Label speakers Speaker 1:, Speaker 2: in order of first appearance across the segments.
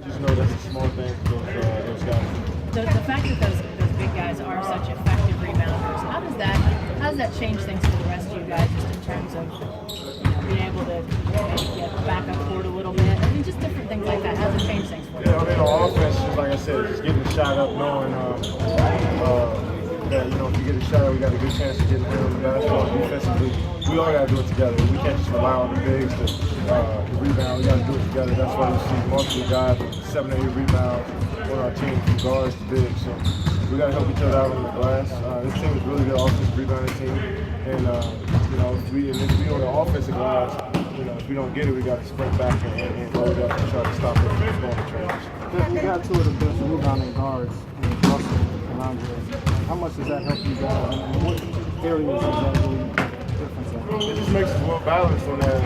Speaker 1: just know that's a small thing for those guys.
Speaker 2: The fact that those big guys are such effective rebounders, how does that change things for the rest of you guys, just in terms of being able to maybe get back up court a little bit? I mean, just different things like that. How does it change things for you?
Speaker 1: Yeah, I mean, on offense, just like I said, just getting the shot up, knowing that, if you get a shot, we got a good chance of getting the basketball. Defensively, we all got to do it together. We can't just rely on the bigs to rebound. We got to do it together. That's why we see multiple guys with 7 or 8 rebounds on our team from guards to bigs. So we got to help each other out on the glass. This team is really good offensive rebounding team. And, if we on the offensive glass, if we don't get it, we got to sprint back and load up and try to stop it from going to transition.
Speaker 3: You got two of the best rebounding guards in Russell and Andre. How much does that help you guys? And what areas does that really make a difference in?
Speaker 1: It just makes us well balanced on that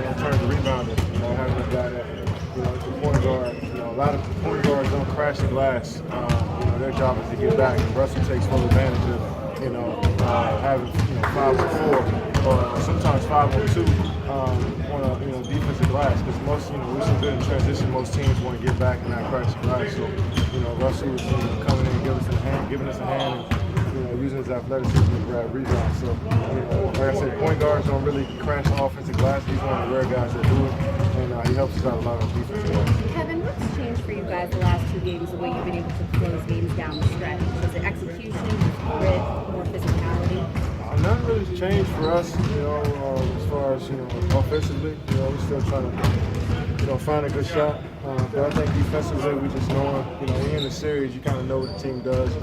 Speaker 1: in terms of rebounding. Having a guy that, is a point guard. A lot of point guards don't crash the glass. Their job is to get back. And Russell takes full advantage of, having 5 on 4 or sometimes 5 on 2 on a defensive glass. Because most, we're so good in transition. Most teams want to get back and not crash the glass. So, Russell is coming in and giving us a hand. And, using his athleticism to grab rebounds. So, like I said, point guards don't really crash the offensive glass. He's one of the rare guys that do it, and he helps us out a lot on defense.
Speaker 4: Kevin, what's changed for you guys the last 2 games, the way you've been able to close games down the stretch? Was it execution, grit, more physicality?
Speaker 1: Nothing really has changed for us, as far as, offensively. We're still trying to, find a good shot. But I think defensively, we just know, when you're in the series, you kind of know what the team does,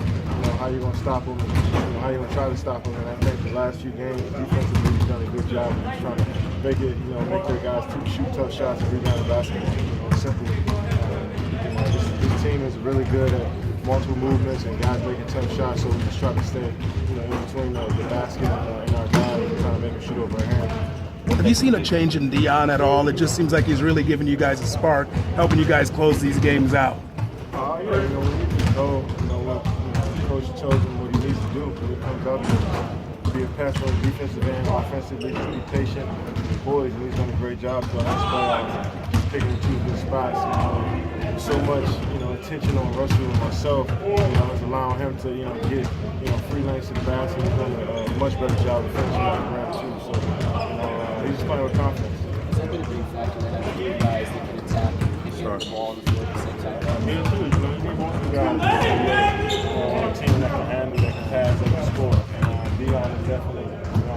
Speaker 1: how you're going to stop them, and, how you're going to try to stop them. And I think the last few games, defensively, we've done a good job of just trying to make it, make their guys shoot tough shots and rebound the basketball. Simple. This team is really good at multiple movements and guys making tough shots, so we just try to stay, in between the basket and our guys and trying to make them shoot over our hands.
Speaker 5: Have you seen a change in Dion at all? It just seems like he's really giving you guys a spark, helping you guys close these games out.
Speaker 1: Yeah, we need to know, what the coach tells him what he needs to do when it comes out to be a pest on the defensive end, offensively, just be patient with the boys, and he's done a great job throughout this playoffs, just picking and choosing good spots. So much, attention on Russell and myself, is allowing him to, get, free lanes to the basket. He's done a much better job of finishing on the ground too. So, he's just playing with confidence.
Speaker 6: Is that been a big factor that having two guys that can attack and hit the ball on the floor at the same time?
Speaker 1: Me too. You need multiple guys on a team that can handle, that can pass, that can score. And Dion is definitely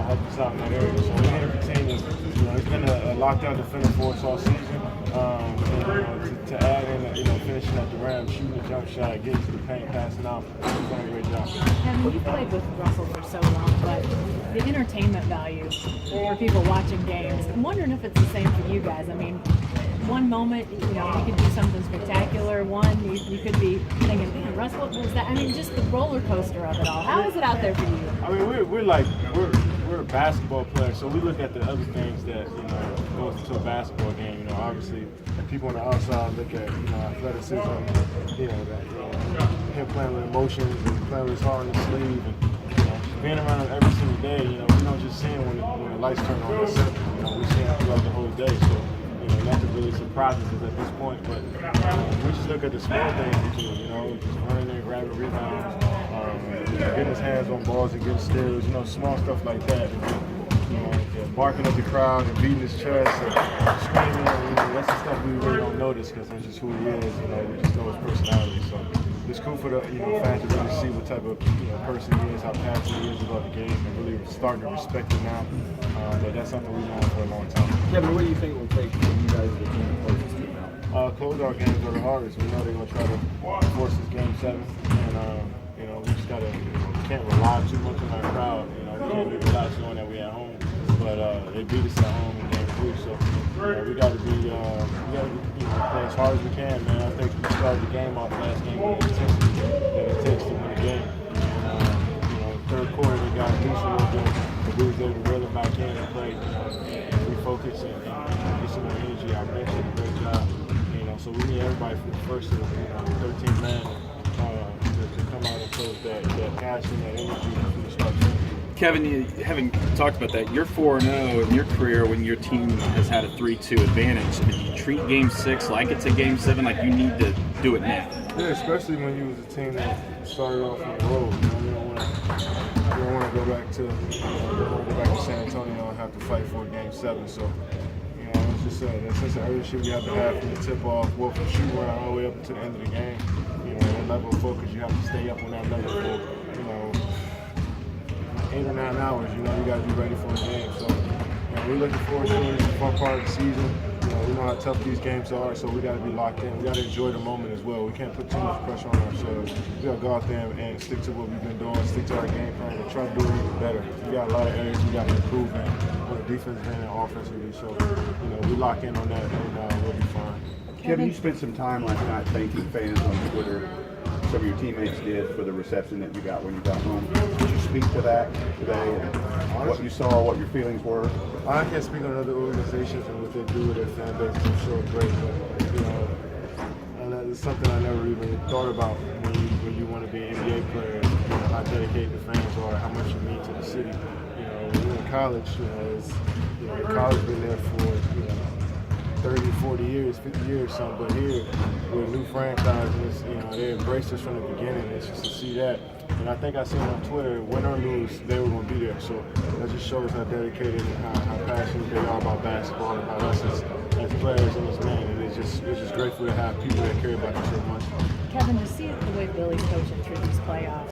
Speaker 1: helped us out in that area. So we need to continue. He's been a lockdown defender for us all season. To add in, finishing at the rim, shooting a jump shot, getting to the paint, passing out, he's done a great job.
Speaker 2: And you played with Russell for so long, but the entertainment value for people watching games, I'm wondering if it's the same for you guys. I mean, one moment, you could do something spectacular. One, you could be thinking, man, Russ, what was that? I mean, just the roller coaster of it all. How is it out there for you?
Speaker 1: I mean, we're a basketball player, so we look at the other things that goes into a basketball game. Obviously, people on the outside look at athleticism, him playing with emotions and playing with his heart on his sleeve, and being around him every single day. We don't just see him when the lights turn on. We see him throughout the whole day. So. Nothing really surprises us at this point, but we just look at the small things we do, just running there, grabbing rebounds, getting his hands on balls and getting steals, small stuff like that. Barking at the crowd and beating his chest and screaming, that's the stuff we really don't notice because that's just who he is, we just know his personality. So it's cool for the fans to really see what type of person he is, how passionate he is about the game, and really starting to respect him now. But that's something we've known for a long time.
Speaker 6: Kevin, what do you think it will take for you guys to close this team out?
Speaker 1: Close our games are the hardest. We know they're going to try to force this game 7, and we just got to can't rely too much on our crowd. We can't be relaxed knowing that we're at home, but they beat us at home in game 3, so we got to be play as hard as we can, man. I think we started the game off last game with intensity that it takes to win the game. Third quarter we got loose a little bit, but we was able to reel it back in and play, refocus and get some more energy. Our bench did a great job, so we need everybody from the first to the 13th man to come out and show that passion, that energy from the start.
Speaker 7: Kevin, having talked about that, you're 4-0 in your career when your team has had a 3-2 advantage. Do you treat Game 6 like it's a Game 7, like you need to do it now?
Speaker 1: Yeah, especially when you was a team that started off on the road. You know, you don't want to go back to San Antonio and have to fight for Game 7. So, you know, it's just a sense of urgency we have to have from the tip off, well, from shoot around all the way up until the end of the game. You know, that level of focus, you have to stay up on that level for, you know, 8 or 9 hours. You know, you got to be ready for the game. So, you know, we're looking forward to it. It's a fun part of the season. You know, we know how tough these games are, so we got to be locked in. We got to enjoy the moment as well. We can't put too much pressure on ourselves. We got to go out there and stick to what we've been doing, stick to our game plan, and try to do it even better. We got a lot of areas we got to improve in, on the defensive end and offensively. So, you know, we lock in on that, and we'll be fine.
Speaker 8: Kevin, you spent some time last night thanking fans on Twitter. Some of your teammates did for the reception that you got when you got home. Could you speak to that today and what you saw, what your feelings were?
Speaker 1: I can't speak on other organizations and what they do with their fan base. I'm sure great, but you know, and that is something I never even thought about when you want to be an NBA player. You know, how dedicated the fans are, how much you mean to the city. You know, when you're in college, you know, the college been there for 30, 40 years, 50 years, something. But here, with a new franchise, you know, they embraced us from the beginning. It's just to see that. And I think I seen on Twitter, win or lose, they were going to be there. So that just shows how dedicated and how passionate they are about basketball and about us as players and as men. And it's just grateful to have people that care about you so much.
Speaker 2: Kevin, to see the way Billy's coaching through these playoffs,